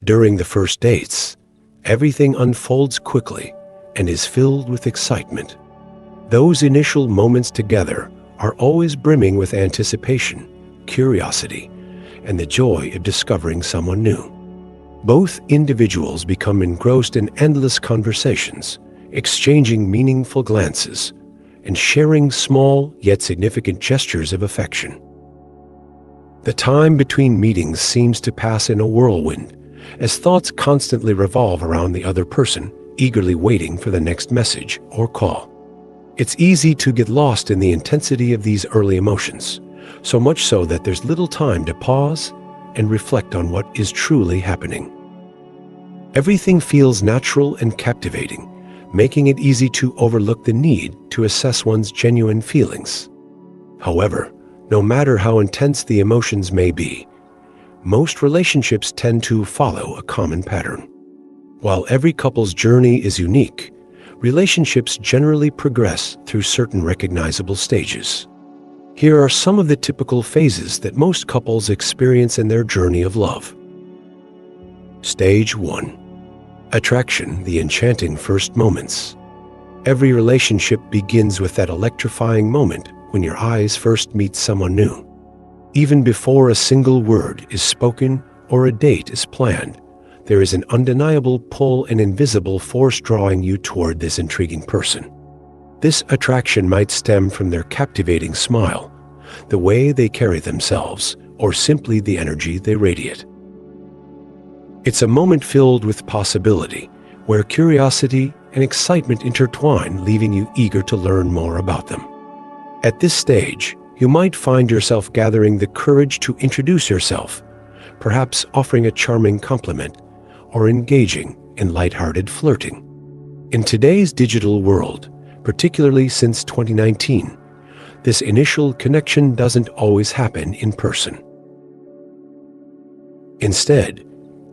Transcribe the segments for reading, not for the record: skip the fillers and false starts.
During the first dates, everything unfolds quickly and is filled with excitement. Those initial moments together are always brimming with anticipation, curiosity, and the joy of discovering someone new. Both individuals become engrossed in endless conversations, exchanging meaningful glances, and sharing small yet significant gestures of affection. The time between meetings seems to pass in a whirlwind, as thoughts constantly revolve around the other person, eagerly waiting for the next message or call. It's easy to get lost in the intensity of these early emotions, so much so that there's little time to pause and reflect on what is truly happening. Everything feels natural and captivating, making it easy to overlook the need to assess one's genuine feelings. However, no matter how intense the emotions may be, most relationships tend to follow a common pattern. While every couple's journey is unique, relationships generally progress through certain recognizable stages. Here are some of the typical phases that most couples experience in their journey of love. Stage 1. Attraction, the enchanting first moments. Every relationship begins with that electrifying moment when your eyes first meet someone new. Even before a single word is spoken or a date is planned, there is an undeniable pull and invisible force drawing you toward this intriguing person. This attraction might stem from their captivating smile, the way they carry themselves, or simply the energy they radiate. It's a moment filled with possibility, where curiosity and excitement intertwine, leaving you eager to learn more about them. At this stage, you might find yourself gathering the courage to introduce yourself, perhaps offering a charming compliment, or engaging in lighthearted flirting. In today's digital world, particularly since 2019, this initial connection doesn't always happen in person. Instead,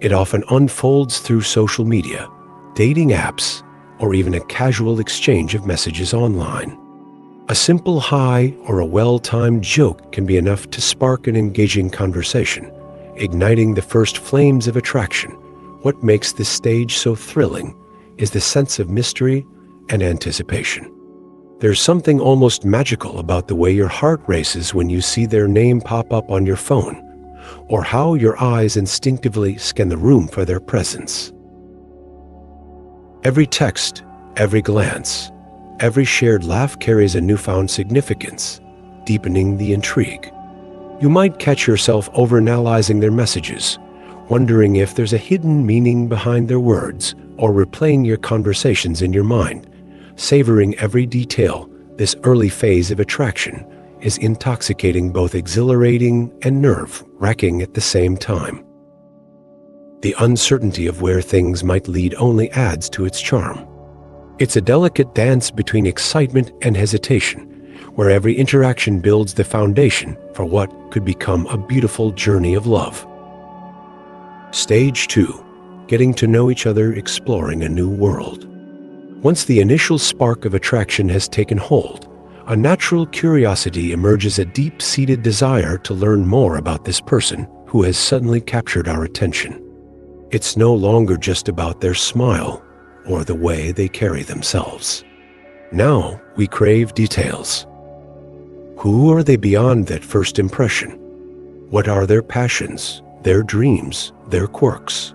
it often unfolds through social media, dating apps, or even a casual exchange of messages online. A simple hi or a well-timed joke can be enough to spark an engaging conversation, igniting the first flames of attraction. What makes this stage so thrilling is the sense of mystery and anticipation. There's something almost magical about the way your heart races when you see their name pop up on your phone, or how your eyes instinctively scan the room for their presence. Every text, every glance, every shared laugh carries a newfound significance, deepening the intrigue. You might catch yourself overanalyzing their messages, wondering if there's a hidden meaning behind their words, or replaying your conversations in your mind, savoring every detail. This early phase of attraction is intoxicating, both exhilarating and nerve-wracking at the same time. The uncertainty of where things might lead only adds to its charm. It's a delicate dance between excitement and hesitation, where every interaction builds the foundation for what could become a beautiful journey of love. Stage 2. Getting to know each other, exploring a new world. Once the initial spark of attraction has taken hold, a natural curiosity emerges, a deep-seated desire to learn more about this person who has suddenly captured our attention. It's no longer just about their smile or the way they carry themselves. Now we crave details. Who are they beyond that first impression? What are their passions, their dreams, their quirks?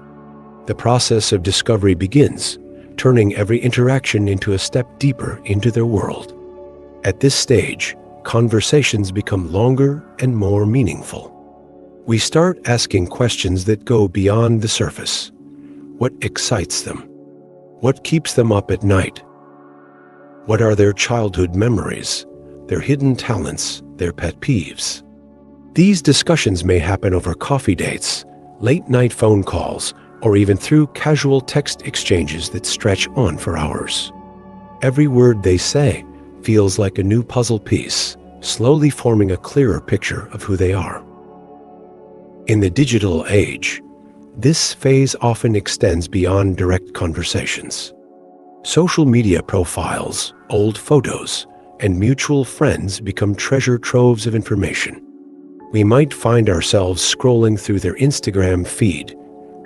The process of discovery begins, turning every interaction into a step deeper into their world. At this stage, conversations become longer and more meaningful. We start asking questions that go beyond the surface. What excites them? What keeps them up at night? What are their childhood memories, their hidden talents, their pet peeves? These discussions may happen over coffee dates, late-night phone calls, or even through casual text exchanges that stretch on for hours. Every word they say feels like a new puzzle piece, slowly forming a clearer picture of who they are. In the digital age, this phase often extends beyond direct conversations. Social media profiles, old photos, and mutual friends become treasure troves of information. We might find ourselves scrolling through their Instagram feed,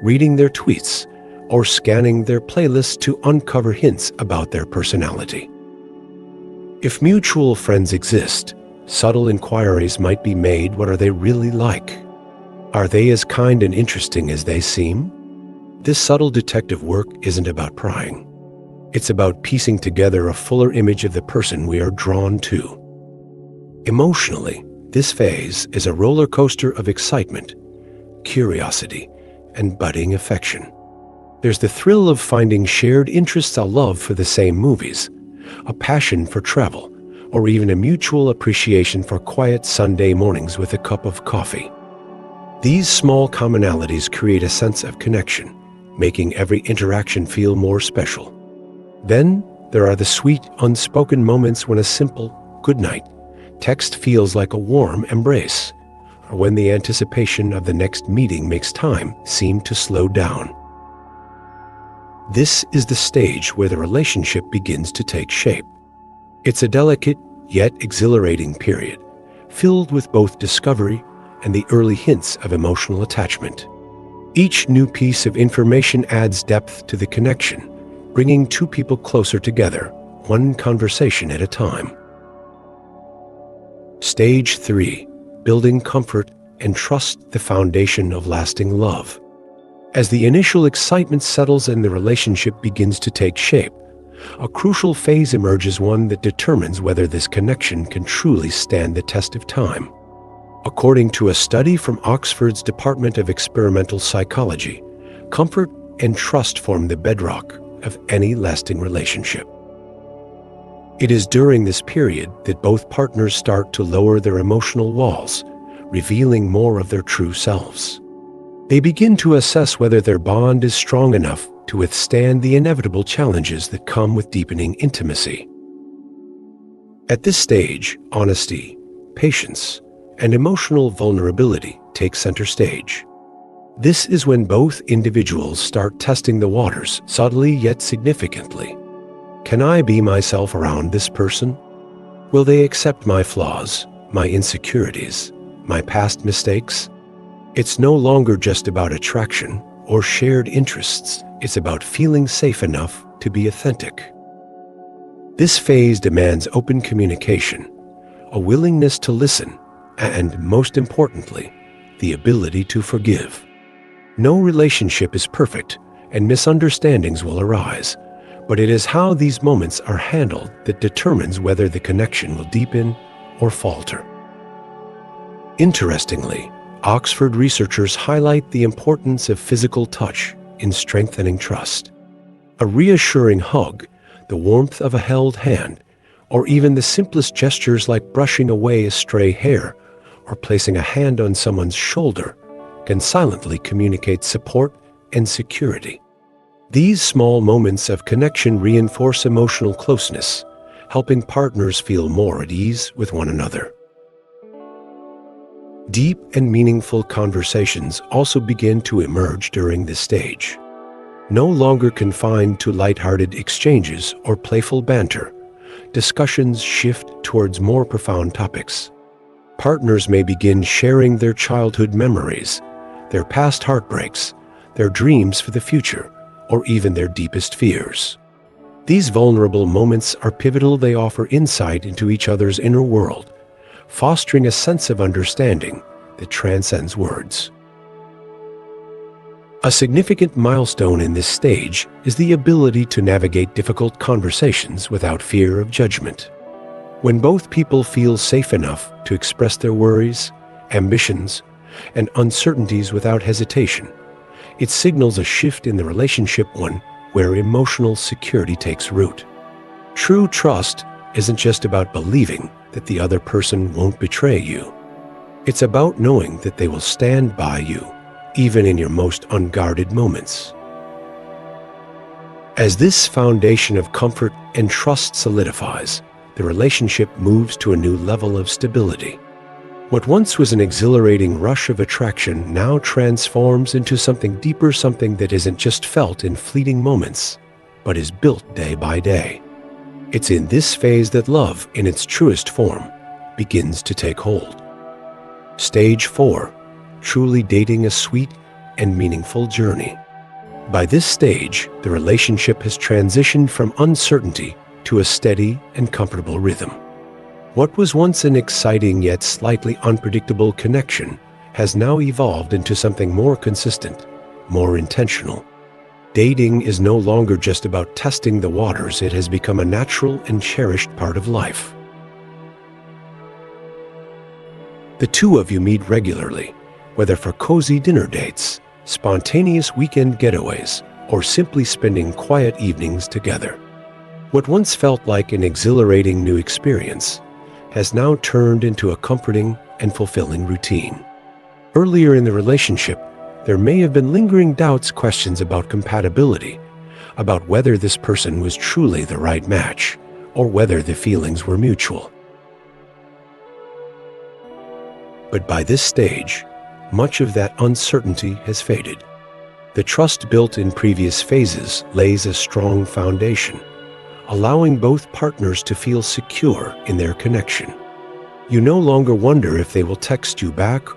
reading their tweets, or scanning their playlists to uncover hints about their personality. If mutual friends exist, subtle inquiries might be made. What are they really like? Are they as kind and interesting as they seem? This subtle detective work isn't about prying. It's about piecing together a fuller image of the person we are drawn to. Emotionally, this phase is a roller coaster of excitement, curiosity, and budding affection. There's the thrill of finding shared interests, a love for the same movies, a passion for travel, or even a mutual appreciation for quiet Sunday mornings with a cup of coffee. These small commonalities create a sense of connection, making every interaction feel more special. Then there are the sweet, unspoken moments when a simple "good night" text feels like a warm embrace, or when the anticipation of the next meeting makes time seem to slow down. This is the stage where the relationship begins to take shape. It's a delicate yet exhilarating period, filled with both discovery and the early hints of emotional attachment. Each new piece of information adds depth to the connection, bringing two people closer together, one conversation at a time. Stage 3. Building comfort and trust, the foundation of lasting love. As the initial excitement settles and the relationship begins to take shape, a crucial phase emerges, one that determines whether this connection can truly stand the test of time. According to a study from Oxford's Department of Experimental Psychology, comfort and trust form the bedrock of any lasting relationship. It is during this period that both partners start to lower their emotional walls, revealing more of their true selves. They begin to assess whether their bond is strong enough to withstand the inevitable challenges that come with deepening intimacy. At this stage, honesty, patience, and emotional vulnerability take center stage. This is when both individuals start testing the waters, subtly yet significantly. Can I be myself around this person? Will they accept my flaws, my insecurities, my past mistakes? It's no longer just about attraction or shared interests. It's about feeling safe enough to be authentic. This phase demands open communication, a willingness to listen, and, most importantly, the ability to forgive. No relationship is perfect, and misunderstandings will arise, but it is how these moments are handled that determines whether the connection will deepen or falter. Interestingly, Oxford researchers highlight the importance of physical touch in strengthening trust. A reassuring hug, the warmth of a held hand, or even the simplest gestures like brushing away a stray hair or placing a hand on someone's shoulder can silently communicate support and security. These small moments of connection reinforce emotional closeness, helping partners feel more at ease with one another. Deep and meaningful conversations also begin to emerge during this stage. No longer confined to lighthearted exchanges or playful banter, discussions shift towards more profound topics. Partners may begin sharing their childhood memories, their past heartbreaks, their dreams for the future, or even their deepest fears. These vulnerable moments are pivotal. They offer insight into each other's inner world, fostering a sense of understanding that transcends words. A significant milestone in this stage is the ability to navigate difficult conversations without fear of judgment. When both people feel safe enough to express their worries, ambitions, and uncertainties without hesitation, it signals a shift in the relationship, one where emotional security takes root. True trust isn't just about believing that the other person won't betray you. It's about knowing that they will stand by you, even in your most unguarded moments. As this foundation of comfort and trust solidifies, the relationship moves to a new level of stability. What once was an exhilarating rush of attraction now transforms into something deeper, something that isn't just felt in fleeting moments, but is built day by day. It's in this phase that love, in its truest form, begins to take hold. Stage 4. Truly dating, a sweet, and meaningful journey. By this stage, the relationship has transitioned from uncertainty to a steady and comfortable rhythm. What was once an exciting yet slightly unpredictable connection has now evolved into something more consistent, more intentional. Dating is no longer just about testing the waters. It has become a natural and cherished part of life. The two of you meet regularly, whether for cozy dinner dates, spontaneous weekend getaways, or simply spending quiet evenings together. What once felt like an exhilarating new experience has now turned into a comforting and fulfilling routine. Earlier in the relationship, there may have been lingering doubts, questions about compatibility, about whether this person was truly the right match, or whether the feelings were mutual. But by this stage, much of that uncertainty has faded. The trust built in previous phases lays a strong foundation, allowing both partners to feel secure in their connection. You no longer wonder if they will text you back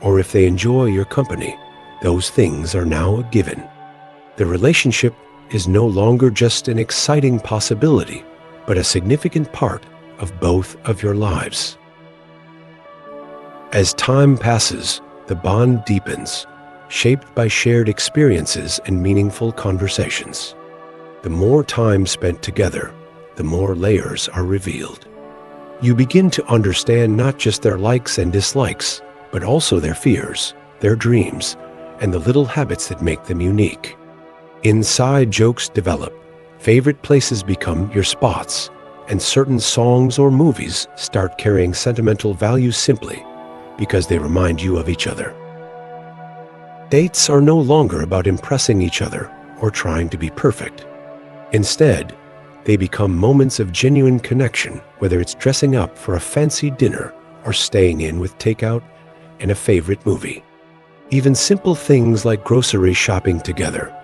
or if they enjoy your company. Those things are now a given. The relationship is no longer just an exciting possibility, but a significant part of both of your lives. As time passes, the bond deepens, shaped by shared experiences and meaningful conversations. The more time spent together, the more layers are revealed. You begin to understand not just their likes and dislikes, but also their fears, their dreams, and the little habits that make them unique. Inside jokes develop, favorite places become your spots, and certain songs or movies start carrying sentimental value simply because they remind you of each other. Dates are no longer about impressing each other or trying to be perfect. Instead, they become moments of genuine connection, whether it's dressing up for a fancy dinner or staying in with takeout and a favorite movie. Even simple things like grocery shopping together,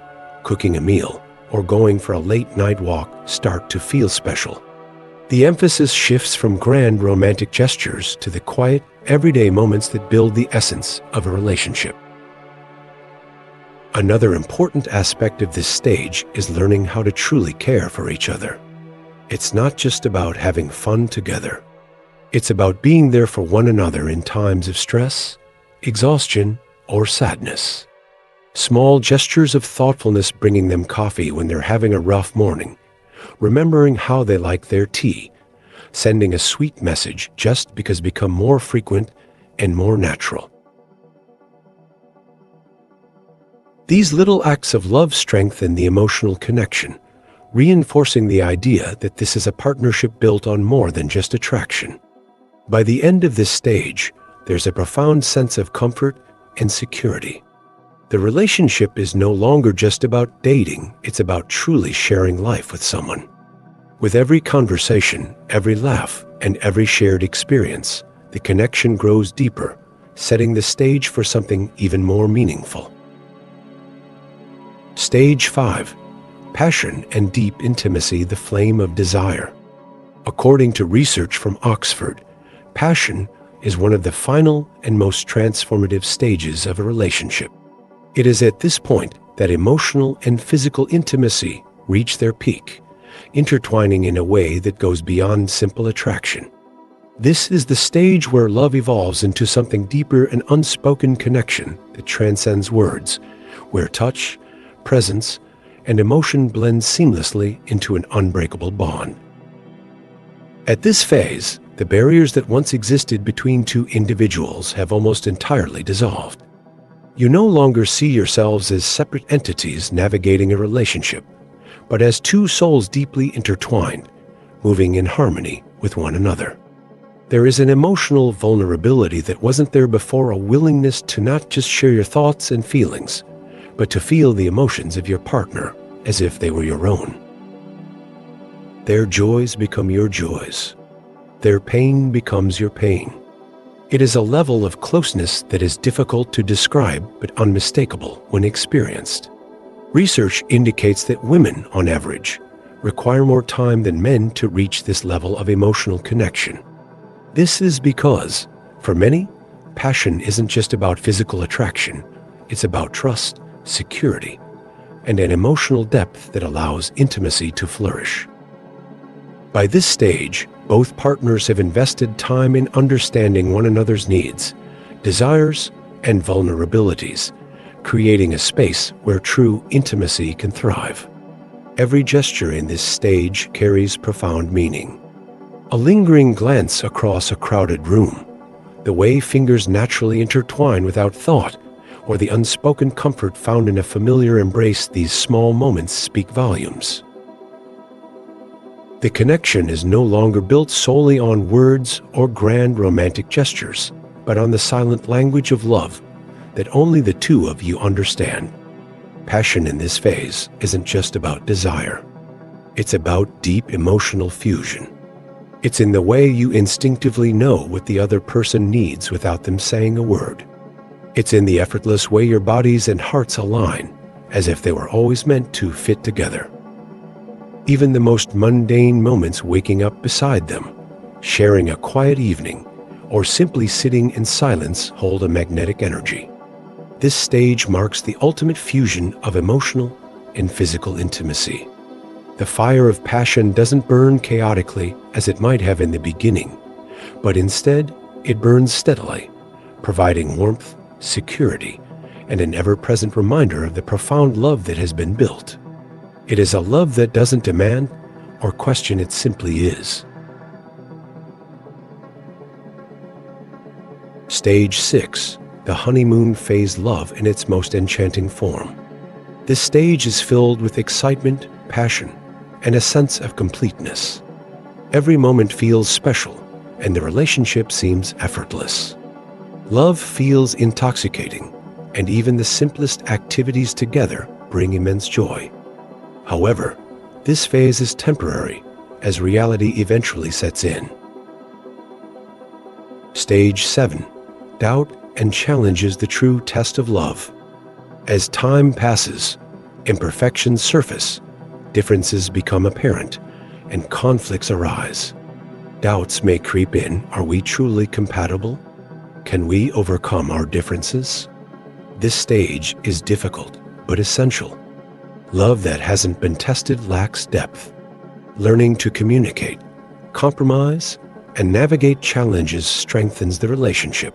cooking a meal, or going for a late-night walk start to feel special. The emphasis shifts from grand romantic gestures to the quiet, everyday moments that build the essence of a relationship. Another important aspect of this stage is learning how to truly care for each other. It's not just about having fun together. It's about being there for one another in times of stress, exhaustion, or sadness. Small gestures of thoughtfulness, bringing them coffee when they're having a rough morning, remembering how they like their tea, sending a sweet message just because become more frequent and more natural. These little acts of love strengthen the emotional connection, reinforcing the idea that this is a partnership built on more than just attraction. By the end of this stage, there's a profound sense of comfort and security. The relationship is no longer just about dating, it's about truly sharing life with someone. With every conversation, every laugh, and every shared experience, the connection grows deeper, setting the stage for something even more meaningful. Stage 5. Passion and deep intimacy, the flame of desire. According to research from Oxford, passion is one of the final and most transformative stages of a relationship. It is at this point that emotional and physical intimacy reach their peak, intertwining in a way that goes beyond simple attraction. This is the stage where love evolves into something deeper, an unspoken connection that transcends words, where touch, presence, and emotion blend seamlessly into an unbreakable bond. At this phase, the barriers that once existed between two individuals have almost entirely dissolved. You no longer see yourselves as separate entities navigating a relationship, but as two souls deeply intertwined, moving in harmony with one another. There is an emotional vulnerability that wasn't there before, a willingness to not just share your thoughts and feelings, but to feel the emotions of your partner as if they were your own. Their joys become your joys. Their pain becomes your pain. It is a level of closeness that is difficult to describe but unmistakable when experienced. Research indicates that women, on average, require more time than men to reach this level of emotional connection. This is because, for many, passion isn't just about physical attraction, It's about trust, security, and an emotional depth that allows intimacy to flourish. By this stage, both partners have invested time in understanding one another's needs, desires, and vulnerabilities, creating a space where true intimacy can thrive. Every gesture in this stage carries profound meaning. A lingering glance across a crowded room, the way fingers naturally intertwine without thought, or the unspoken comfort found in a familiar embrace, these small moments speak volumes. The connection is no longer built solely on words or grand romantic gestures, but on the silent language of love that only the two of you understand. Passion in this phase isn't just about desire. It's about deep emotional fusion. It's in the way you instinctively know what the other person needs without them saying a word. It's in the effortless way your bodies and hearts align, as if they were always meant to fit together. Even the most mundane moments, waking up beside them, sharing a quiet evening, or simply sitting in silence, hold a magnetic energy. This stage marks the ultimate fusion of emotional and physical intimacy. The fire of passion doesn't burn chaotically as it might have in the beginning, but instead it burns steadily, providing warmth, security, and an ever-present reminder of the profound love that has been built. It is a love that doesn't demand or question, it simply is. Stage 6, the honeymoon phase, love in its most enchanting form. This stage is filled with excitement, passion, and a sense of completeness. Every moment feels special, and the relationship seems effortless. Love feels intoxicating, and even the simplest activities together bring immense joy. However, this phase is temporary, as reality eventually sets in. Stage 7, doubt and challenges, the true test of love. As time passes, imperfections surface, differences become apparent, and conflicts arise. Doubts may creep in. Are we truly compatible? Can we overcome our differences? This stage is difficult, but essential. Love that hasn't been tested lacks depth. Learning to communicate, compromise, and navigate challenges strengthens the relationship.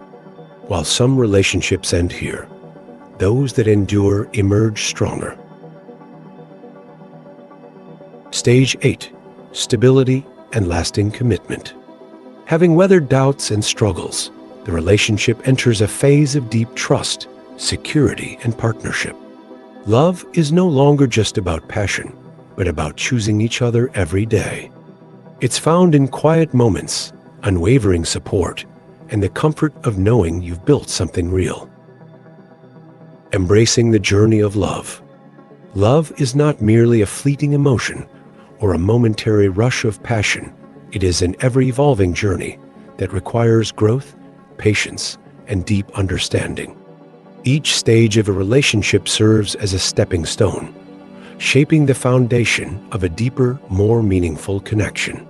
While some relationships end here, those that endure emerge stronger. Stage 8, stability and lasting commitment. Having weathered doubts and struggles, the relationship enters a phase of deep trust, security, and partnership. Love is no longer just about passion, but about choosing each other every day. It's found in quiet moments, unwavering support, and the comfort of knowing you've built something real. Embracing the journey of love. Love is not merely a fleeting emotion or a momentary rush of passion. It is an ever-evolving journey that requires growth, patience, and deep understanding. Each stage of a relationship serves as a stepping stone, shaping the foundation of a deeper, more meaningful connection.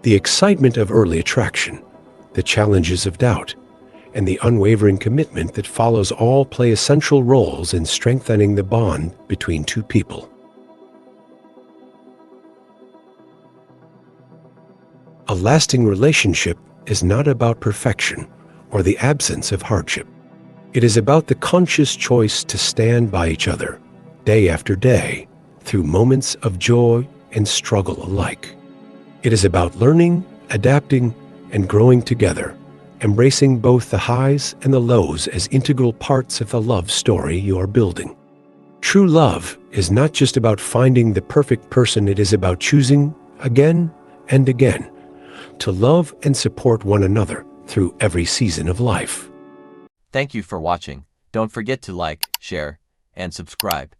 The excitement of early attraction, the challenges of doubt, and the unwavering commitment that follows all play essential roles in strengthening the bond between two people. A lasting relationship is not about perfection or the absence of hardship. It is about the conscious choice to stand by each other, day after day, through moments of joy and struggle alike. It is about learning, adapting, and growing together, embracing both the highs and the lows as integral parts of the love story you are building. True love is not just about finding the perfect person, it is about choosing again and again to love and support one another through every season of life. Thank you for watching. Don't forget to like, share, and subscribe.